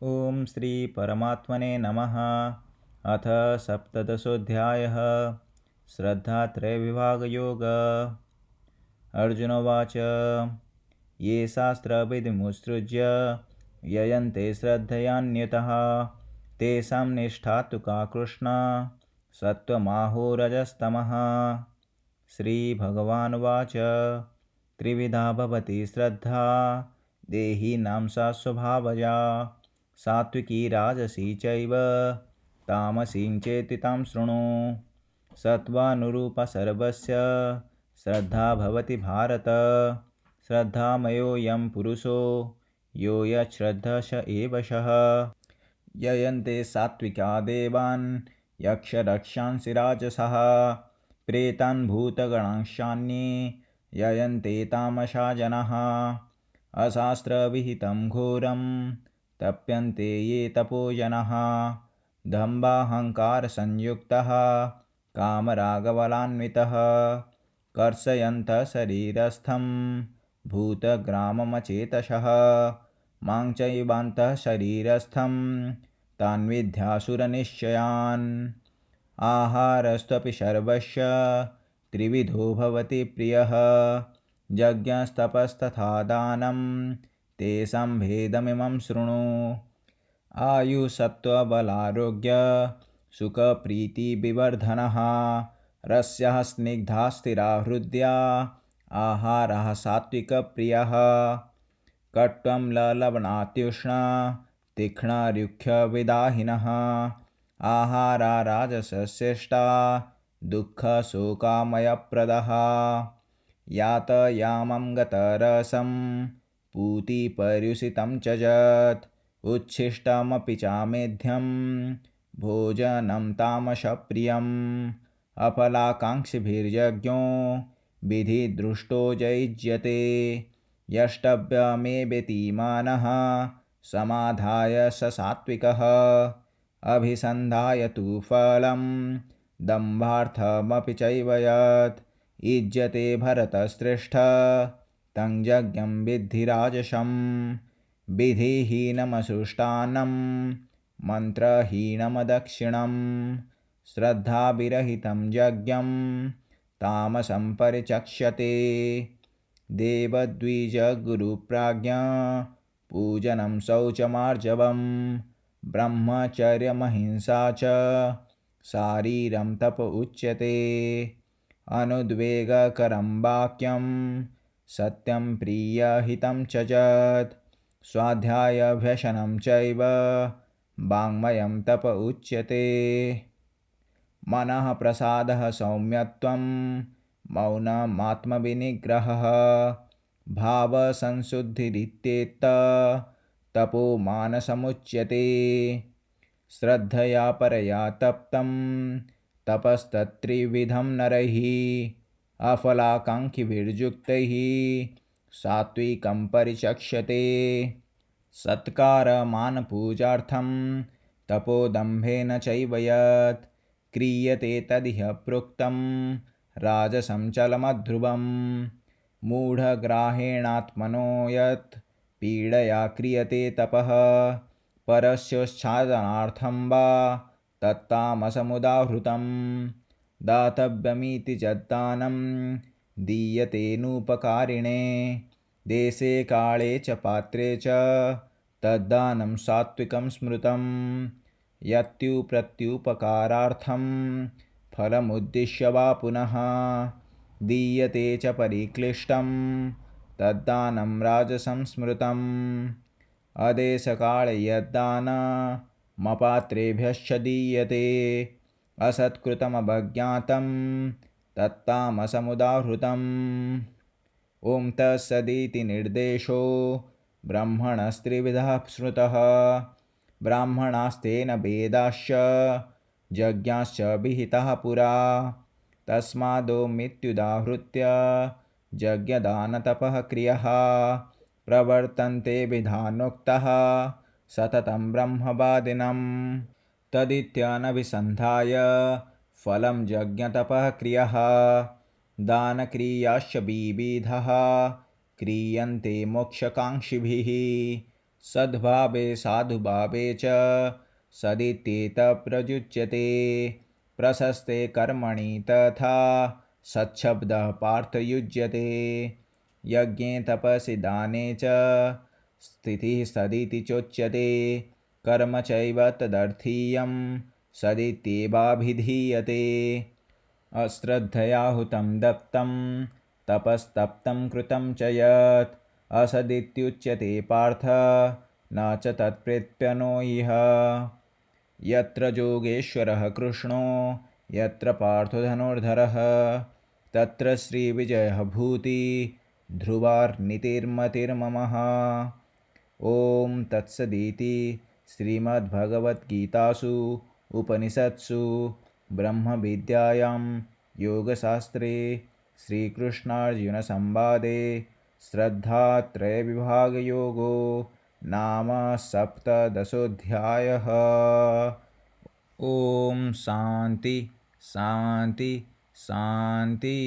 ॐ श्री परमात्मने नमः। अथ सप्तदशोऽध्यायः। श्रद्धात्रयविभागयोग। अर्जुनोवाच। ये शास्त्रविधिमुत्सृज्य ययन्ते श्रद्धयान्वितः तेषां निष्ठा तु का कृष्ण सत्त्वमाहोरजस्तमः। श्रीभगवानुवाच। त्रिविधा भवति श्रद्धा देहिनां सा स्वभावजा सात्विकी राजसी चैव तामसी चेति तां शृणु। सत्त्वानुरूपा सर्वस्य श्रद्धा भवति भारत। श्रद्धामयोऽयं पुरुषो यो यच्छ्रद्धः स एव सः। ययन्ते सात्विका देवान् यक्षरक्षांसि राजसः प्रेतान् भूतगणांश्चान्ये ययन्ते तामसा जनाः। अशास्त्रविहितं घोरं तप्यन्ते ये तपोजनाः दम्भाहङ्कारसंयुक्तः कामरागबलान्वितः कर्षयन्तः शरीरस्थं भूतग्राममचेतसः मां चैवान्तः शरीरस्थं तान् विद्यासुरनिश्चयान्। आहारस्त्वपि सर्वस्य त्रिविधो भवति प्रियः यज्ञस्तपस्तथा दानं तेषां भेदमिमं शृणु। आयुसत्त्वबलारोग्य सुखप्रीतिविवर्धनः रस्यः स्निग्धा स्थिरा हृद्या आहारः सात्विकप्रियः कट्वं ललवणात्युष्ण तीक्ष्णरुक्षविदाहिनः आहारा राजसश्रेष्ठा दुःखशोकामयप्रदः यातयामं गतरसं पूतिपर्युषितं च यत् उच्छिष्टमपि चामेध्यं भोजनं तामसप्रियम् अफलाकाङ्क्षिभिर्यज्ञो विधिदृष्टो जयुज्यते यष्टव्यमेवेतीमानः समाधाय स सात्विकः अभिसन्धाय तु फलं दम्भार्थमपि चैव यत् युज्यते भरतश्रेष्ठ तं यज्ञं विद्धि राजसं विधिहीनमसृष्टान्नं मन्त्रहीनमदक्षिणं श्रद्धाविरहितं यज्ञं तामसं परिचक्ष्यते। देवद्विजगुरुप्राज्ञा पूजनं शौचमार्जवं ब्रह्मचर्यमहिंसा च शारीरं तप उच्यते। अनुद्वेगकरं वाक्यं सत्यं प्रियहितं च यत् स्वाध्यायभ्यसनं चैव वाङ्मयं तप उच्यते। मनः प्रसादः सौम्यत्वं मौनमात्मविनिग्रहः भावसंशुद्धिरित्येतत् तपो मानसमुच्यते। श्रद्धया परया तप्तं तपस्तत्त्रिविधं नरैः अफलाकाङ्क्षिभिर्युक्तैः सात्विकं परिचक्ष्यते। सत्कारमानपूजार्थं तपोदम्भेन चैव यत् क्रियते तदिह प्रोक्तं राजसं चलमध्रुवं मूढग्राहेणात्मनो यत् पीडया क्रियते तपः परस्योच्छादनार्थं वा तत्तामसमुदाहृतं दातव्यमिति यद्दानं दीयतेनुपकारिणे देशे काले च पात्रे च तद्दानं सात्विकं स्मृतं यत्युप्रत्युपकारार्थं फलमुद्दिश्य वा पुनः दीयते च परिक्लिष्टं तद्दानं राजसं स्मृतम् अदेशकाले यद्दानमपात्रेभ्यश्च दीयते असत्कृतमवज्ञातं तत्तामसमुदाहृतम्। ॐ तत्सदिति निर्देशो ब्रह्मणस्त्रिविधः श्रुतः ब्राह्मणास्तेन वेदाश्च यज्ञाश्च विहितः पुरा तस्मादोमित्युदाहृत्य यज्ञदानतपः क्रियः प्रवर्तन्ते विधानोक्तः सततं ब्रह्मवादिनं तदित्यनभिसन्धाय फलं यज्ञतपः क्रियः दानक्रियाश्च विविधः क्रियन्ते मोक्षकाङ्क्षिभिः सद्भावे साधुभावे च सदित्येत प्रयुज्यते। प्रशस्ते कर्मणि तथा सच्छब्दः पार्थयुज्यते। यज्ञे तपसि दाने च स्थितिः सदिति चोच्यते। कर्म चैव तदर्थीयं सदित्येवाभिधीयते। अश्रद्धया हुतं दत्तं तपस्तप्तं कृतं च यत् असदित्युच्यते पार्थ न च तत्प्रेत्यनो इह। यत्र योगेश्वरः कृष्णो यत्र पार्थो धनुर्धरः तत्र श्रीविजयः भूति ध्रुवार्नीतिर्मतिर्ममः। ॐ तत्सदिति श्रीमद्भगवद्गीतासु उपनिषत्सु ब्रह्मविद्यायां योगशास्त्रे श्रीकृष्णार्जुनसंवादे श्रद्धात्रयविभागयोगो नाम सप्तदशोऽध्यायः। ॐ शान्ति शान्ति शान्ति।